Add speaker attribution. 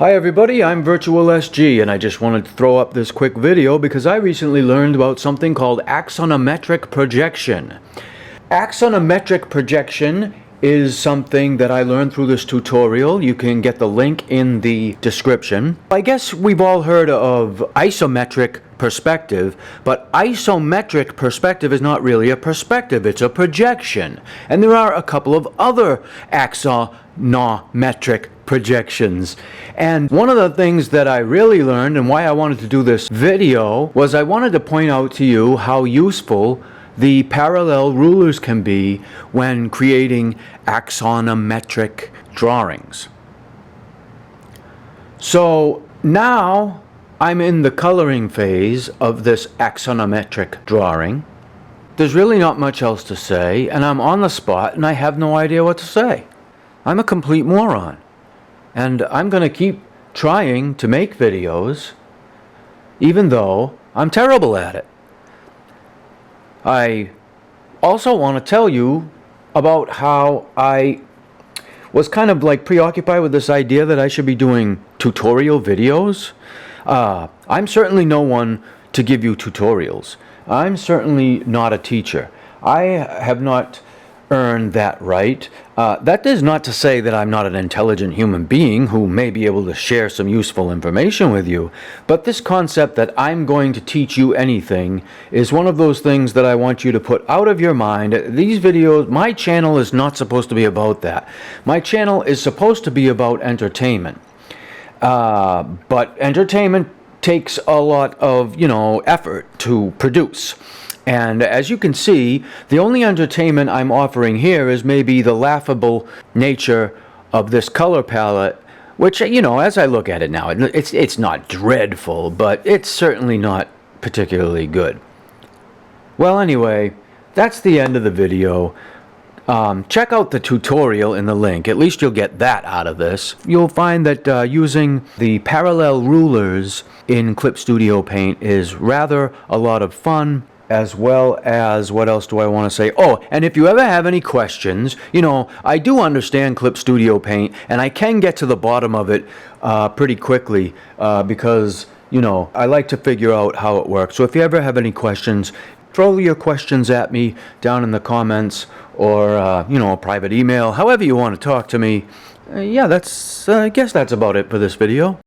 Speaker 1: Hi everybody, I'm Virtual SG, and I just wanted to throw up this quick video because I recently learned about something called axonometric projection. Axonometric projection is something that I learned through this tutorial. You can get the link in the description. I guess we've all heard of isometric perspective, but isometric perspective is not really a perspective, it's a projection. And there are a couple of other axonometric projections. And one of the things that I really learned and why I wanted to do this video was I wanted to point out to you how useful the parallel rulers can be when creating axonometric drawings. So now I'm in the coloring phase of this axonometric drawing. There's really not much else to say, and I'm on the spot and I have no idea what to say. I'm a complete moron. And I'm going to keep trying to make videos, even though I'm terrible at it. I also want to tell you about how I was kind of like preoccupied with this idea that I should be doing tutorial videos. I'm certainly no one to give you tutorials. I'm certainly not a teacher. I have not earned that right. That is not to say that I'm not an intelligent human being who may be able to share some useful information with you, but this concept that I'm going to teach you anything is one of those things that I want you to put out of your mind. These videos, my channel is not supposed to be about that. My channel is supposed to be about entertainment. But entertainment takes a lot of, effort to produce. And as you can see, the only entertainment I'm offering here is maybe the laughable nature of this color palette, which, as I look at it now, it's not dreadful, but it's certainly not particularly good. Well, anyway, that's the end of the video. Check out the tutorial in the link. At least you'll get that out of this. You'll find that using the parallel rulers in Clip Studio Paint is rather a lot of fun, as well as, what else do I want to say? Oh, and if you ever have any questions, I do understand Clip Studio Paint, and I can get to the bottom of it pretty quickly because, I like to figure out how it works. So if you ever have any questions, throw your questions at me down in the comments or, a private email, however you want to talk to me. Yeah, I guess that's about it for this video.